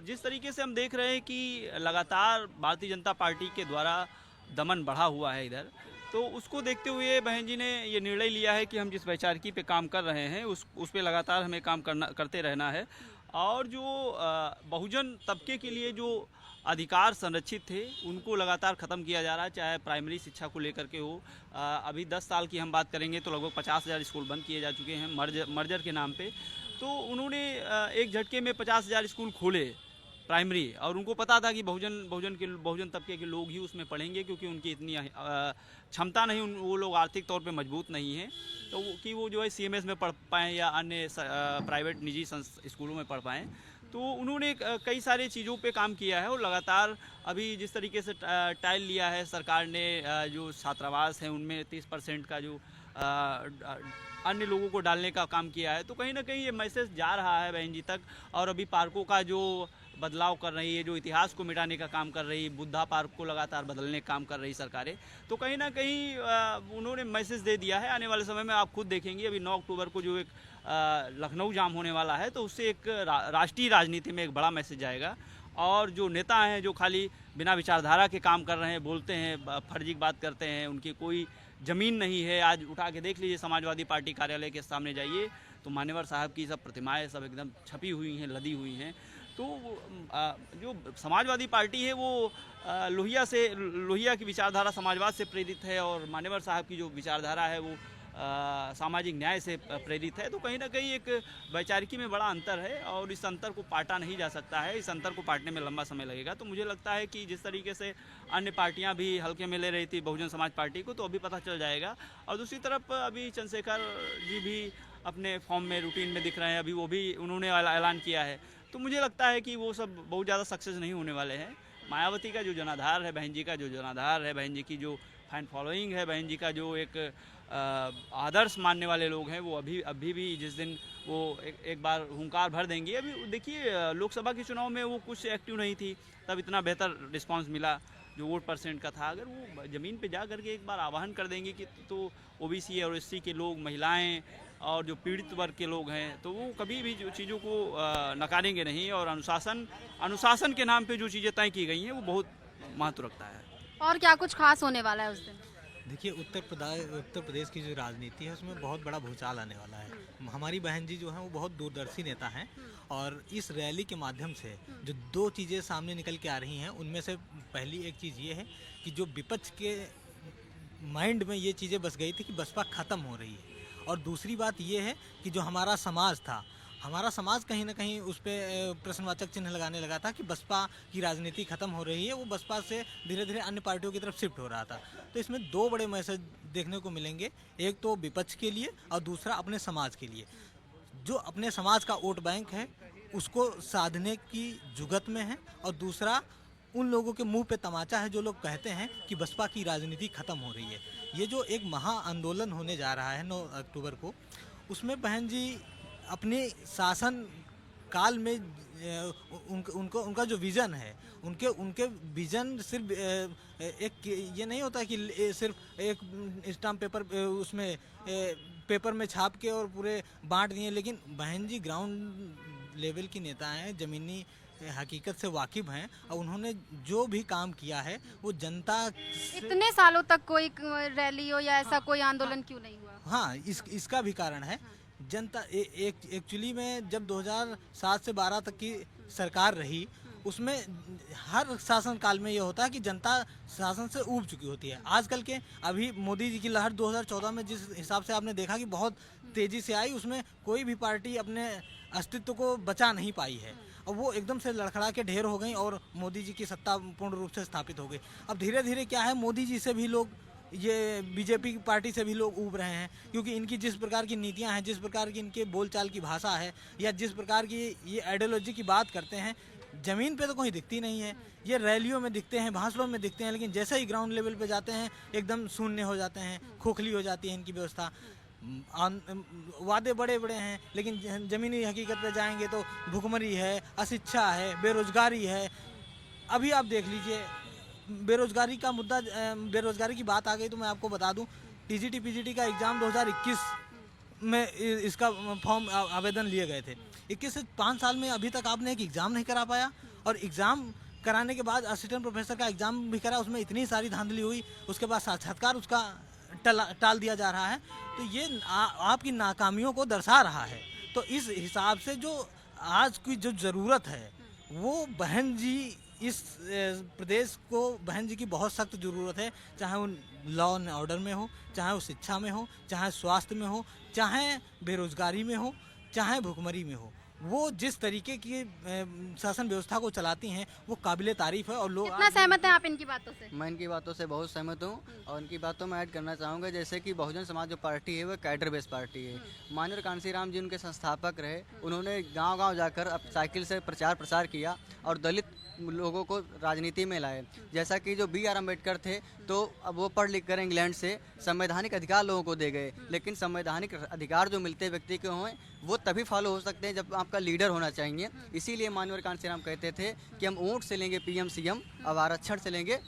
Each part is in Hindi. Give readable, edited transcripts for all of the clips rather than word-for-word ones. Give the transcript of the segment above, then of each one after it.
जिस तरीके से हम देख रहे हैं कि लगातार भारतीय जनता पार्टी के द्वारा दमन बढ़ा हुआ है इधर, तो उसको देखते हुए बहन जी ने ये निर्णय लिया है कि हम जिस वैचारिकी पे काम कर रहे हैं उस पे लगातार हमें काम करते रहना है। और जो बहुजन तबके के लिए जो अधिकार संरक्षित थे उनको लगातार ख़त्म किया जा रहा है, चाहे प्राइमरी शिक्षा को लेकर के हो। अभी 10 साल की हम बात करेंगे तो लगभग 50,000 स्कूल बंद किए जा चुके हैं मर्जर के नाम पे। तो उन्होंने एक झटके में 50,000 स्कूल खोले प्राइमरी, और उनको पता था कि बहुजन तबके के लोग ही उसमें पढ़ेंगे, क्योंकि उनकी इतनी क्षमता नहीं, वो लोग आर्थिक तौर पे मजबूत नहीं हैं तो वो जो है सीएमएस में पढ़ पाएँ या अन्य प्राइवेट निजी स्कूलों में पढ़ पाएँ। तो उन्होंने कई सारी चीज़ों पे काम किया है और लगातार अभी जिस तरीके से टाइल लिया है सरकार ने, जो छात्रावास हैं उनमें 30% का जो अन्य लोगों को डालने का काम किया है, तो कहीं ना कहीं ये मैसेज जा रहा है बहन जी तक। और अभी पार्कों का जो बदलाव कर रही है, जो इतिहास को मिटाने का काम कर रही है, बुद्धा पार्क को लगातार बदलने का काम कर रही सरकारें, तो कहीं ना कहीं उन्होंने मैसेज दे दिया है। आने वाले समय में आप खुद देखेंगे, अभी 9 अक्टूबर को जो एक लखनऊ जाम होने वाला है, तो उससे एक राष्ट्रीय राजनीति में एक बड़ा मैसेज आएगा। और जो नेता हैं जो खाली बिना विचारधारा के काम कर रहे हैं, बोलते हैं, फर्जी बात करते हैं, उनकी कोई ज़मीन नहीं है। आज उठा के देख लीजिए, समाजवादी पार्टी कार्यालय के सामने जाइए तो मान्यवर साहब की सब प्रतिमाएं सब एकदम छपी हुई हैं, लदी हुई हैं। तो जो समाजवादी पार्टी है वो लोहिया की विचारधारा समाजवाद से प्रेरित है, और मान्यवर साहब की जो विचारधारा है वो सामाजिक न्याय से प्रेरित है। तो कहीं ना कहीं एक वैचारिकी में बड़ा अंतर है और इस अंतर को पाटा नहीं जा सकता है, इस अंतर को पाटने में लंबा समय लगेगा। तो मुझे लगता है कि जिस तरीके से अन्य पार्टियां भी हल्के में ले रही थी बहुजन समाज पार्टी को, तो अभी पता चल जाएगा। और दूसरी तरफ अभी चंद्रशेखर जी भी अपने फॉर्म में रूटीन में दिख रहे हैं, अभी वो भी उन्होंने ऐलान किया है। तो मुझे लगता है कि वो सब बहुत ज़्यादा सक्सेस नहीं होने वाले हैं। मायावती का जो जनाधार है, बहन जी का जो जनाधार है, बहन जी की जो फैन फॉलोइंग है, बहन जी का जो एक आदर्श मानने वाले लोग हैं, वो अभी भी जिस दिन वो एक बार हुंकार भर देंगे। अभी देखिए लोकसभा के चुनाव में वो कुछ एक्टिव नहीं थी, तब इतना बेहतर रिस्पांस मिला जो वोट परसेंट का था। अगर वो ज़मीन पे जा करके एक बार आह्वान कर देंगे कि तो ओबीसी और एससी के लोग, महिलाएं और जो पीड़ित वर्ग के लोग हैं, तो वो कभी भी जो चीज़ों को नकारेंगे नहीं। और अनुशासन के नाम पे जो चीज़ें तय की गई हैं वो बहुत महत्व रखता है। और क्या कुछ खास होने वाला है उस दिन? देखिए, उत्तर प्रदेश की जो राजनीति है उसमें बहुत बड़ा भूचाल आने वाला है। हमारी बहन जी जो हैं वो बहुत दूरदर्शी नेता हैं, और इस रैली के माध्यम से जो 2 चीज़ें सामने निकल के आ रही हैं, उनमें से पहली एक चीज़ ये है कि जो विपक्ष के माइंड में ये चीज़ें बस गई थी कि बसपा ख़त्म हो रही है, और दूसरी बात ये है कि जो हमारा समाज था, हमारा समाज कहीं ना कहीं उस पर प्रश्नवाचक चिन्ह लगाने लगा था कि बसपा की राजनीति खत्म हो रही है, वो बसपा से धीरे धीरे अन्य पार्टियों की तरफ शिफ्ट हो रहा था। तो इसमें 2 बड़े मैसेज देखने को मिलेंगे, एक तो विपक्ष के लिए और दूसरा अपने समाज के लिए। जो अपने समाज का वोट बैंक है उसको साधने की जुगत में है, और दूसरा उन लोगों के मुंह पे तमाचा है जो लोग कहते हैं कि बसपा की राजनीति खत्म हो रही है। ये जो एक महा आंदोलन होने जा रहा है 9 अक्टूबर को, उसमें बहन जी अपने शासन काल में उनका जो विज़न है, उनके विज़न सिर्फ एक ये नहीं होता कि सिर्फ एक स्टाम्प पेपर उसमें पेपर में छाप के और पूरे बांट दिए, लेकिन बहन जी ग्राउंड लेवल की नेता हैं, ज़मीनी हकीकत से वाकिफ़ हैं, और उन्होंने जो भी काम किया है वो जनता इतने सालों तक कोई रैली हो या ऐसा कोई आंदोलन क्यों नहीं हुआ? हाँ, इसका भी कारण है। जनता एक्चुअली में जब 2007 से 12 तक की सरकार रही, उसमें हर शासन काल में ये होता है कि जनता शासन से ऊब चुकी होती है। आजकल के अभी मोदी जी की लहर 2014 में जिस हिसाब से आपने देखा कि बहुत तेज़ी से आई, उसमें कोई भी पार्टी अपने अस्तित्व को बचा नहीं पाई है, और वो एकदम से लड़खड़ा के ढेर हो गई और मोदी जी की सत्ता पूर्ण रूप से स्थापित हो गई। अब धीरे धीरे क्या है, मोदी जी से भी लोग, ये बीजेपी की पार्टी से भी लोग ऊब रहे हैं, क्योंकि इनकी जिस प्रकार की नीतियां हैं, जिस प्रकार की इनके बोलचाल की भाषा है, या जिस प्रकार की ये आइडियोलॉजी की बात करते हैं, ज़मीन पे तो कोई दिखती नहीं है। ये रैलियों में दिखते हैं, भाषणों में दिखते हैं, लेकिन जैसे ही ग्राउंड लेवल पे जाते हैं एकदम शून्य हो जाते हैं, खोखली हो जाती है इनकी व्यवस्था। वादे बड़े बड़े हैं, लेकिन ज़मीनी हकीकत पे जाएंगे तो भुखमरी है, अशिक्षा है, बेरोजगारी है। अभी आप देख लीजिए, बेरोजगारी का मुद्दा, बेरोजगारी की बात आ गई तो मैं आपको बता दूं, टीजीटी पीजीटी का एग्ज़ाम 2021 में इसका फॉर्म आवेदन लिए गए थे। 21 से 5 साल में अभी तक आपने एक एग्ज़ाम नहीं करा पाया, और एग्ज़ाम कराने के बाद असिस्टेंट प्रोफेसर का एग्ज़ाम भी करा, उसमें इतनी सारी धांधली हुई, उसके बाद साक्षात्कार उसका टाल दिया जा रहा है। तो ये आपकी नाकामियों को दर्शा रहा है। तो इस हिसाब से जो आज की जो ज़रूरत है वो बहन जी, इस प्रदेश को बहन जी की बहुत सख्त ज़रूरत है, चाहे वो लॉ एंड ऑर्डर में हो, चाहे वो शिक्षा में हो, चाहे स्वास्थ्य में हो, चाहे बेरोजगारी में हो, चाहे भुखमरी में हो। वो जिस तरीके की शासन व्यवस्था को चलाती हैं वो काबिले तारीफ है। और लोग कितना सहमत हैं आप इनकी बातों से? मैं इनकी बातों से बहुत सहमत हूँ और इनकी बातों में ऐड करना चाहूँगा जैसे कि बहुजन समाज जो पार्टी है वो कैडर बेस्ड पार्टी है। माननीय कांशीराम जी उनके संस्थापक रहे। उन्होंने गांव-गांव जाकर अब साइकिल से प्रचार प्रसार किया और दलित लोगों को राजनीति में लाए। जैसा कि जो B.R. अम्बेडकर थे तो अब वो पढ़ लिख कर इंग्लैंड से संवैधानिक अधिकार लोगों को दे गए, लेकिन संवैधानिक अधिकार जो मिलते व्यक्ति को हों वो तभी फॉलो हो सकते हैं जब आपका लीडर होना चाहिए। इसीलिए माननीय कांशीराम कहते थे कि हम ऊँट से लेंगे PM CM, अब आरक्षण से लेंगे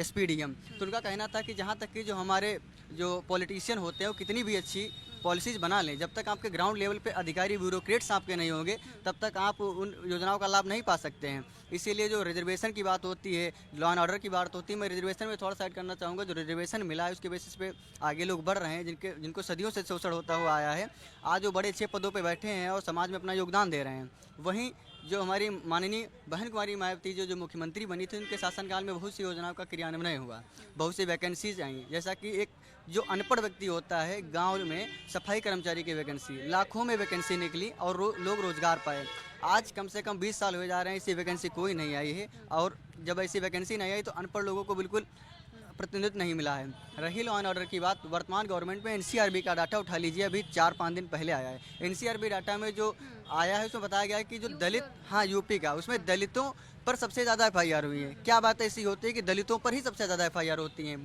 SPDM। तो उनका कहना था कि जहाँ तक कि जो हमारे जो पॉलिटिशियन होते हैं वो कितनी भी अच्छी पॉलिसीज बना लें, जब तक आपके ग्राउंड लेवल पे अधिकारी ब्यूरोक्रेट्स आपके नहीं होंगे तब तक आप उन योजनाओं का लाभ नहीं पा सकते हैं। इसीलिए जो रिजर्वेशन की बात होती है, लॉ एंड ऑर्डर की बात होती है, मैं रिजर्वेशन में थोड़ा सा ऐड करना चाहूँगा। जो रिजर्वेशन मिला है उसके बेसिस पे आगे लोग बढ़ रहे हैं, जिनको सदियों से शोषण होता हुआ आया है, आज वो बड़े अच्छे पदों पर बैठे हैं और समाज में अपना योगदान दे रहे हैं। वहीं जो हमारी माननीय बहन कुमारी मायावती जो मुख्यमंत्री बनी थी, उनके शासनकाल में बहुत सी योजनाओं का क्रियान्वयन हुआ, बहुत सी वैकेंसीज आई। जैसा कि एक जो अनपढ़ व्यक्ति होता है गांव में सफाई कर्मचारी की वैकेंसी, लाखों में वैकेंसी निकली और लोग रोजगार पाए। आज कम से कम 20 साल हो जा रहे हैं, ऐसी वैकेंसी कोई नहीं आई है। और जब ऐसी वैकेंसी नहीं आई तो अनपढ़ लोगों को बिल्कुल प्रतिनिधित्व नहीं मिला है। रही लॉ एंड ऑर्डर की बात, वर्तमान गवर्नमेंट में NCRB का डाटा उठा लीजिए, अभी 4-5 दिन पहले आया है। NCRB डाटा में जो आया है उसमें बताया गया है कि जो दलित, हाँ यूपी का, उसमें दलितों पर सबसे ज़्यादा FIR हुई है। क्या बात ऐसी होती है कि दलितों पर ही सबसे ज़्यादा FIR होती हैं?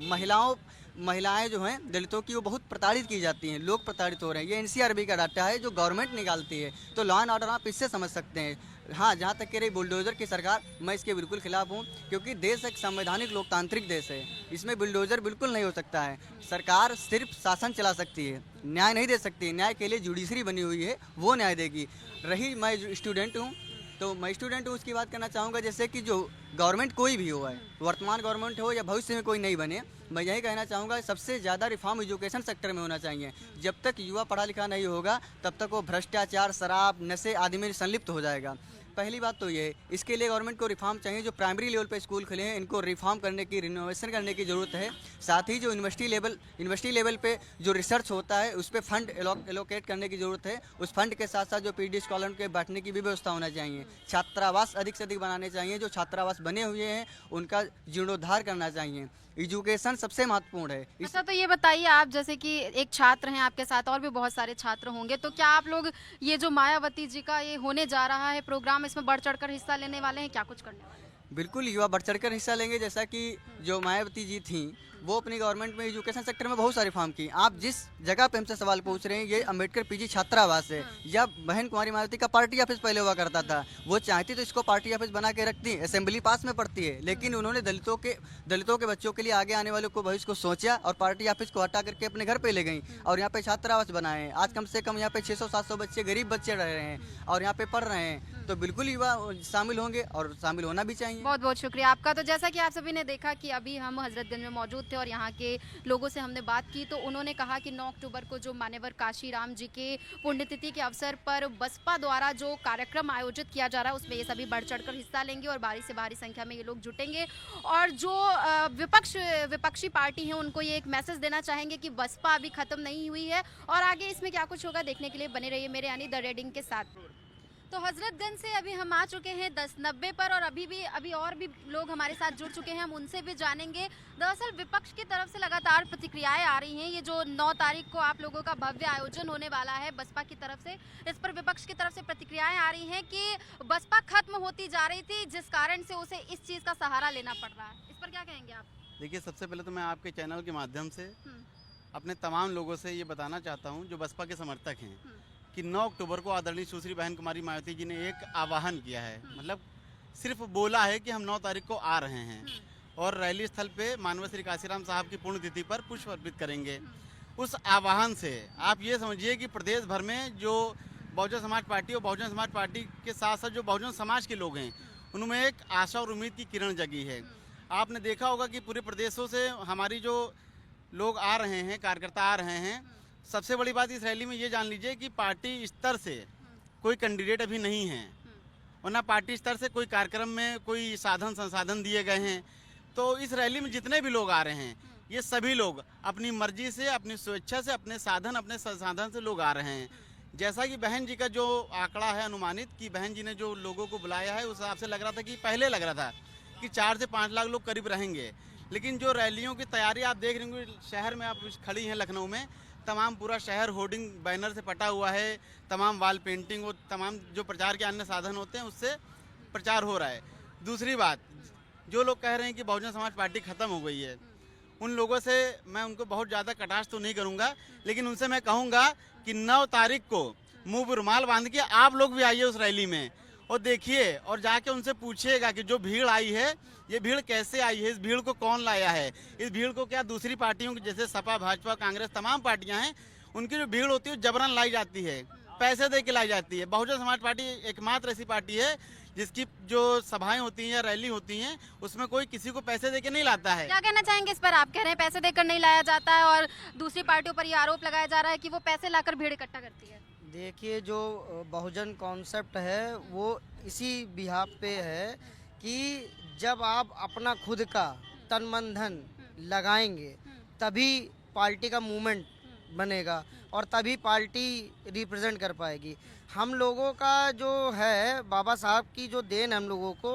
महिलाएं जो हैं दलितों की वो बहुत प्रताड़ित की जाती हैं, लोग प्रताड़ित हो रहे हैं। ये NCRB का डाटा है जो गवर्नमेंट निकालती है। तो लॉ एंड ऑर्डर आप इससे समझ सकते हैं। हाँ, जहाँ तक कि रही बुलडोज़र की सरकार, मैं इसके बिल्कुल खिलाफ हूँ, क्योंकि देश एक संवैधानिक लोकतांत्रिक देश है, इसमें बुलडोज़र बिल्कुल नहीं हो सकता है। सरकार सिर्फ शासन चला सकती है, न्याय नहीं दे सकती। न्याय के लिए जुडिशरी बनी हुई है, वो न्याय देगी। रही मैं स्टूडेंट हूँ, तो मैं स्टूडेंट हूँ, उसकी बात करना चाहूँगा जैसे कि जो गवर्नमेंट कोई भी हो है, वर्तमान गवर्नमेंट हो या भविष्य में कोई नहीं बने, मैं यही कहना चाहूँगा सबसे ज़्यादा रिफॉर्म एजुकेशन सेक्टर में होना चाहिए। जब तक युवा पढ़ा लिखा नहीं होगा तब तक वो भ्रष्टाचार, शराब, नशे आदि में संलिप्त हो जाएगा। पहली बात तो ये, इसके लिए गवर्नमेंट को रिफॉर्म चाहिए। जो प्राइमरी लेवल पे स्कूल खुले हैं इनको रिफॉर्म करने की, रिनोवेशन करने की ज़रूरत है। साथ ही जो यूनिवर्सिटी लेवल पे जो रिसर्च होता है उस पर फंड एलोकेट करने की ज़रूरत है। उस फंड के साथ साथ जो PhD स्कॉलर के बैठने की भी व्यवस्था होना चाहिए। छात्रावास अधिक से अधिक बनाने चाहिए, जो छात्रावास बने हुए हैं उनका जीर्णोद्धार करना चाहिए। एजुकेशन सबसे महत्वपूर्ण है। अच्छा, तो ये बताइए, आप जैसे कि एक छात्र हैं, आपके साथ और भी बहुत सारे छात्र होंगे, तो क्या आप लोग ये जो मायावती जी का ये होने जा रहा है प्रोग्राम, इसमें बढ़ चढ़कर हिस्सा लेने वाले हैं? क्या कुछ करने वाले हैं? बिल्कुल, युवा बढ़ चढ़कर हिस्सा लेंगे। जैसा कि जो मायावती जी थी वो अपनी गवर्नमेंट में एजुकेशन सेक्टर में बहुत सारे रिफॉर्म की। आप जिस जगह पे हमसे सवाल पूछ रहे हैं, ये अम्बेडकर PG छात्रावास है, या बहन कुमारी मायावती का पार्टी ऑफिस पहले हुआ करता था। वो चाहती तो इसको पार्टी ऑफिस बना के रखती, असेंबली पास में पड़ती है, लेकिन उन्होंने दलितों के बच्चों के लिए, आगे आने वालों को, भविष्य को सोचा और पार्टी ऑफिस को हटा करके अपने घर पे ले गई और यहाँ पे छात्रावास बनाए हैं। आज कम से कम यहाँ पे 600-700 बच्चे, गरीब बच्चे रह रहे हैं और यहाँ पे पढ़ रहे हैं। तो बिल्कुल युवा शामिल होंगे और शामिल होना भी चाहिए। बहुत बहुत शुक्रिया आपका। तो जैसा कि आप सभी ने देखा कि अभी हम हजरतगंज में मौजूद थे और यहाँ के लोगों से हमने बात की, तो उन्होंने कहा कि 9 अक्टूबर को जो मान्यवर काशीराम जी के पुण्यतिथि के अवसर पर बसपा द्वारा जो कार्यक्रम आयोजित किया जा रहा है उसमें ये सभी बढ़ चढ़कर हिस्सा लेंगे और भारी से भारी संख्या में ये लोग जुटेंगे। और जो विपक्षी पार्टी है उनको ये एक मैसेज देना चाहेंगे कि बसपा अभी खत्म नहीं हुई है और आगे इसमें क्या कुछ होगा देखने के लिए बने रहिए मेरे यानी द रेडिंग के साथ। तो हजरतगंज से अभी हम आ चुके हैं 10:90 पर और अभी और भी लोग हमारे साथ जुड़ चुके हैं, हम उनसे भी जानेंगे। दरअसल विपक्ष की तरफ से लगातार प्रतिक्रियाएं आ रही हैं। ये जो 9 तारीख को आप लोगों का भव्य आयोजन होने वाला है बसपा की तरफ से, इस पर विपक्ष की तरफ से प्रतिक्रियाएं आ रही हैं कि बसपा खत्म होती जा रही थी जिस कारण से उसे इस चीज़ का सहारा लेना पड़ रहा है। इस पर क्या कहेंगे आप? देखिए, सबसे पहले तो मैं आपके चैनल के माध्यम से अपने तमाम लोगों से ये बताना चाहता हूँ जो बसपा के समर्थक हैं कि 9 अक्टूबर को आदरणीय सुश्री बहन कुमारी मायावती जी ने एक आह्वान किया है। मतलब सिर्फ बोला है कि हम 9 तारीख को आ रहे हैं और रैली स्थल पे माननीय श्री काशीराम साहब की पुण्यतिथि पर पुष्प अर्पित करेंगे। उस आह्वान से आप ये समझिए कि प्रदेश भर में जो बहुजन समाज पार्टी और बहुजन समाज पार्टी के साथ साथ जो बहुजन समाज के लोग हैं उनमें एक आशा और उम्मीद की किरण जगी है। आपने देखा होगा कि पूरे प्रदेशों से हमारी जो लोग आ रहे हैं, कार्यकर्ता आ रहे हैं। सबसे बड़ी बात इस रैली में ये जान लीजिए कि पार्टी स्तर से कोई कैंडिडेट अभी नहीं है, वरना पार्टी स्तर से कोई कार्यक्रम में कोई साधन संसाधन दिए गए हैं। तो इस रैली में जितने भी लोग आ रहे हैं, ये सभी लोग अपनी मर्जी से, अपनी स्वेच्छा से, अपने साधन, अपने संसाधन से लोग आ रहे हैं। जैसा कि बहन जी का जो आंकड़ा है अनुमानित कि बहन जी ने जो लोगों को बुलाया है, उस हिसाब से लग रहा था कि पहले लग रहा था कि 4 से 5 लाख लोग करीब रहेंगे। लेकिन जो रैलियों की तैयारी आप देख रहे होंगे, शहर में आप खड़ी हैं लखनऊ में, तमाम पूरा शहर होर्डिंग बैनर से पटा हुआ है, तमाम वाल पेंटिंग और तमाम जो प्रचार के अन्य साधन होते हैं उससे प्रचार हो रहा है। दूसरी बात, जो लोग कह रहे हैं कि बहुजन समाज पार्टी ख़त्म हो गई है, उन लोगों से मैं उनको बहुत ज़्यादा कटाक्ष तो नहीं करूँगा, लेकिन उनसे मैं कहूँगा कि 9 तारीख को मुंह पर रुमाल बांध के आप लोग भी आइए उस रैली में और देखिए और जाके उनसे पूछिएगा कि जो भीड़ आई है, ये भीड़ कैसे आई है, इस भीड़ को कौन लाया है, इस भीड़ को क्या दूसरी पार्टियों की जैसे सपा, भाजपा, कांग्रेस तमाम पार्टियां हैं, उनकी जो भीड़ होती है जबरन लाई जाती है, पैसे दे के लाई जाती है। बहुजन समाज पार्टी एकमात्र ऐसी पार्टी है जिसकी जो सभाएं होती हैं या रैली होती हैं उसमें कोई किसी को पैसे दे के नहीं लाता है। क्या कहना चाहेंगे इस पर? आप कह रहे हैं पैसे देकर नहीं लाया जाता है और दूसरी पार्टियों पर ये आरोप लगाया जा रहा है कि वो पैसे लाकर भीड़ इकट्ठा करती है। देखिए, जो बहुजन कॉन्सेप्ट है वो इसी बिहाफ पे है कि जब आप अपना खुद का तन मन धन लगाएंगे तभी पार्टी का मूवमेंट बनेगा और तभी पार्टी रिप्रेजेंट कर पाएगी। हम लोगों का जो है, बाबा साहब की जो देन हम लोगों को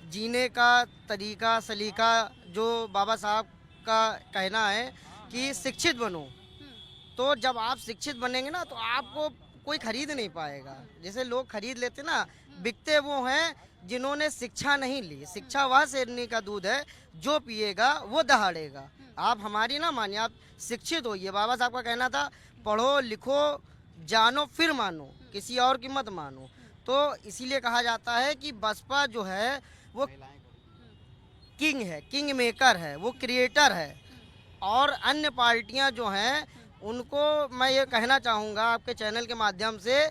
जीने का तरीका सलीका, जो बाबा साहब का कहना है कि शिक्षित बनो, तो जब आप शिक्षित बनेंगे ना तो आपको कोई खरीद नहीं पाएगा। जैसे लोग खरीद लेते ना, बिकते वो हैं जिन्होंने शिक्षा नहीं ली। शिक्षा वह शेरनी का दूध है, जो पिएगा वो दहाड़ेगा। आप हमारी ना मानिए, आप शिक्षित होइए। बाबा साहब का कहना था पढ़ो लिखो जानो फिर मानो, किसी और की मत मानो। तो इसीलिए कहा जाता है कि बसपा जो है वो किंग है, किंग मेकर है, वो क्रिएटर है। और अन्य पार्टियां जो हैं उनको मैं ये कहना चाहूँगा आपके चैनल के माध्यम से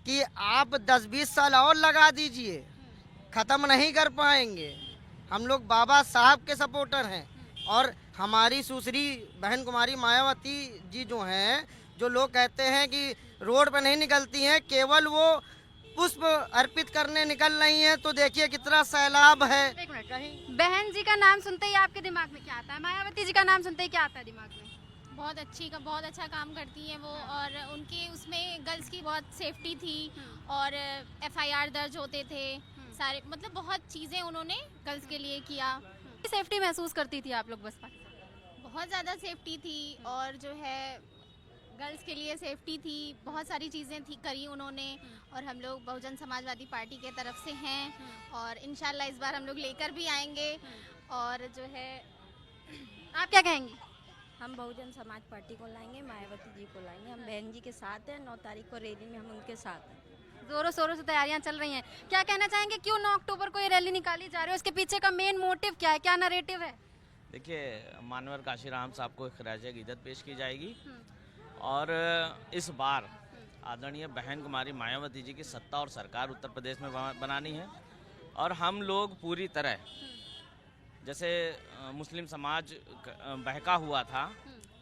कि आप 10-20 साल और लगा दीजिए, ख़त्म नहीं कर पाएंगे। हम लोग बाबा साहब के सपोर्टर हैं और हमारी सुश्री बहन कुमारी मायावती जी जो हैं, जो लोग कहते हैं कि रोड पर नहीं निकलती हैं, केवल वो पुष्प अर्पित करने निकल रही हैं, तो देखिए कितना सैलाब है। एक मिनट, बहन जी का नाम सुनते ही आपके दिमाग में क्या आता है? मायावती जी का नाम सुनते ही क्या आता है दिमाग में? बहुत अच्छा काम करती हैं वो, और उनके उसमें गर्ल्स की बहुत सेफ्टी थी और FIR दर्ज होते थे सारे, मतलब बहुत चीज़ें उन्होंने गर्ल्स के लिए किया। सेफ्टी महसूस करती थी आप लोग बसपा? बहुत ज़्यादा सेफ्टी थी और जो है गर्ल्स के लिए सेफ्टी थी, बहुत सारी चीज़ें थी करी उन्होंने। और हम लोग बहुजन समाजवादी पार्टी के तरफ से हैं और इंशाल्लाह इस बार हम लोग लेकर भी आएंगे। और जो है, आप क्या कहेंगी? हम बहुजन समाज पार्टी को लाएंगे, मायावती जी को लाएंगे। हम बहन जी के साथ हैं, 9 तारीख को रैली में हम उनके साथ हैं। जोरों शोरों से तैयारियां चल रही हैं। क्या कहना चाहेंगे, क्यों 9 अक्टूबर को ये रैली निकाली जा रही है? उसके पीछे का मेन मोटिव क्या है, क्या नैरेटिव है? देखिए, मानवर काशीराम साहब को खराज अक़ीदत पेश की जाएगी और इस बार आदरणीय बहन कुमारी मायावती जी की सत्ता और सरकार उत्तर प्रदेश में बनानी है। और हम लोग पूरी तरह, जैसे मुस्लिम समाज बहका हुआ था,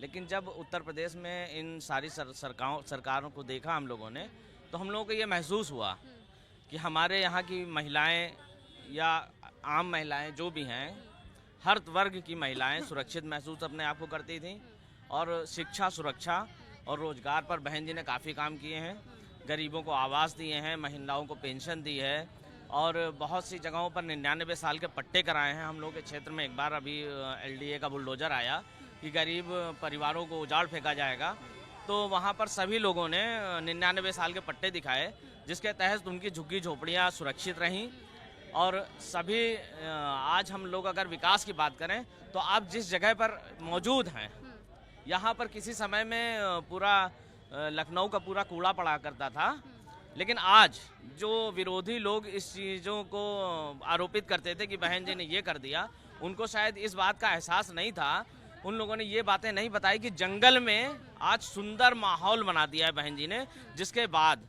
लेकिन जब उत्तर प्रदेश में इन सारी सरकारों को देखा हम लोगों ने, तो हम लोगों को ये महसूस हुआ कि हमारे यहाँ की महिलाएं या आम महिलाएं जो भी हैं, हर वर्ग की महिलाएं सुरक्षित महसूस अपने आप को करती थीं। और शिक्षा, सुरक्षा और रोज़गार पर बहन जी ने काफ़ी काम किए हैं। गरीबों को आवास दिए हैं, महिलाओं को पेंशन दी है और बहुत सी जगहों पर 99 साल के पट्टे कराए हैं। हम लोग के क्षेत्र में एक बार अभी LDA का बुलडोजर आया कि गरीब परिवारों को उजाड़ फेंका जाएगा, तो वहाँ पर सभी लोगों ने 99 साल के पट्टे दिखाए, जिसके तहत उनकी झुग्गी झोपड़ियाँ सुरक्षित रहीं। और सभी आज हम लोग अगर विकास की बात करें तो आप जिस जगह पर मौजूद हैं, यहाँ पर किसी समय में पूरा लखनऊ का पूरा कूड़ा पड़ा करता था, लेकिन आज जो विरोधी लोग इस चीज़ों को आरोपित करते थे कि बहन जी ने ये कर दिया, उनको शायद इस बात का एहसास नहीं था। उन लोगों ने ये बातें नहीं बताई कि जंगल में आज सुंदर माहौल बना दिया है बहन जी ने, जिसके बाद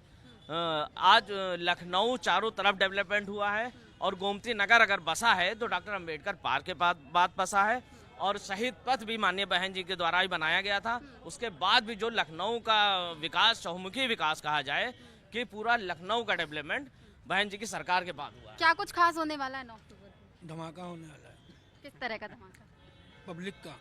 आज लखनऊ चारों तरफ डेवलपमेंट हुआ है और गोमती नगर अगर बसा है तो डॉक्टर अंबेडकर पार्क के बाद बसा है, और शहीद पथ भी माननीय बहन जी के द्वारा ही बनाया गया था। उसके बाद भी जो लखनऊ का विकास, चहुमुखी विकास कहा जाए कि पूरा लखनऊ का डेवलपमेंट बहन जी की सरकार के बाद हुआ है। क्या कुछ खास होने वाला है 9 अक्टूबर को? धमाका होने वाला है, किस तरह का धमाका? पब्लिक का।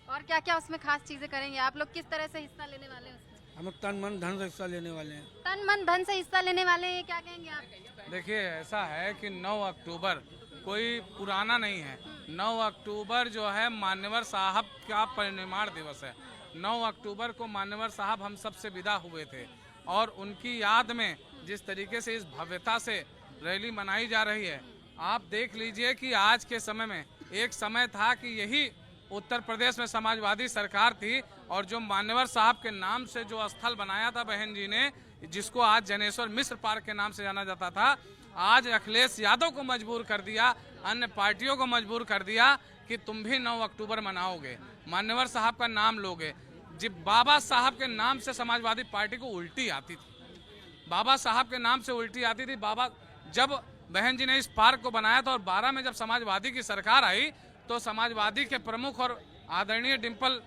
और क्या क्या उसमें खास चीजें करेंगे आप लोग? किस तरह से हिस्सा लेने वाले हैं उसमें? हम तन मन धन से हिस्सा लेने वाले हैं। तन मन धन से हिस्सा लेने वाले हैं, क्या कहेंगे आप? देखिए, ऐसा है कि 9 अक्टूबर कोई पुराना नहीं है। 9 अक्टूबर जो है मान्यवर साहब का परिनिर्वाण दिवस है। 9 अक्टूबर को मान्यवर साहब हम सब से विदा हुए थे, और उनकी याद में जिस तरीके से इस भव्यता से रैली मनाई जा रही है, आप देख लीजिए कि आज के समय में, एक समय था कि यही उत्तर प्रदेश में समाजवादी सरकार थी, और जो मान्यवर साहब के नाम से जो स्थल बनाया था बहन जी ने, जिसको आज जनेश्वर मिश्र पार्क के नाम से जाना जाता था, आज अखिलेश यादव को मजबूर कर दिया, अन्य पार्टियों को मजबूर कर दिया कि तुम भी 9 अक्टूबर मनाओगे, मान्यवर साहब का नाम लोगे। जब बाबा साहब के नाम से समाजवादी पार्टी को उल्टी आती थी, बाबा साहब के नाम से उल्टी आती थी। बाबा, जब बहन जी ने इस पार्क को बनाया था और 12 में जब समाजवादी की सरकार आई, तो समाजवादी के प्रमुख और आदरणीय डिम्पल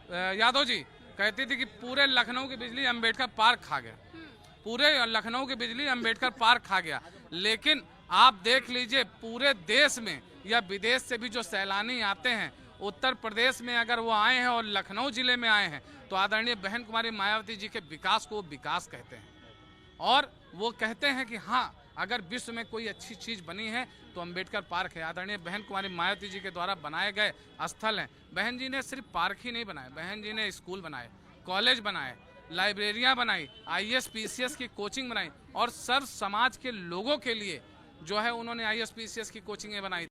यादव जी कहती थी कि पूरे लखनऊ की बिजली अंबेडकर पार्क खा गया, पूरे लखनऊ की बिजली अंबेडकर पार्क खा गया। लेकिन आप देख लीजिए, पूरे देश में या विदेश से भी जो सैलानी आते हैं उत्तर प्रदेश में, अगर वो आए हैं और लखनऊ जिले में आए हैं, तो आदरणीय बहन कुमारी मायावती जी के विकास को विकास कहते हैं, और वो कहते हैं कि हाँ, अगर विश्व में कोई अच्छी चीज़ बनी है तो अंबेडकर पार्क है। आदरणीय बहन कुमारी मायावती जी के द्वारा बनाए गए स्थल हैं। बहन जी ने सिर्फ पार्क ही नहीं बनाए, बहन जी ने स्कूल बनाए, कॉलेज बनाए, लाइब्रेरियां बनाई, IAS PCS की कोचिंग बनाई, और सर्व समाज के लोगों के लिए जो है उन्होंने IAS PCS की कोचिंगें बनाई।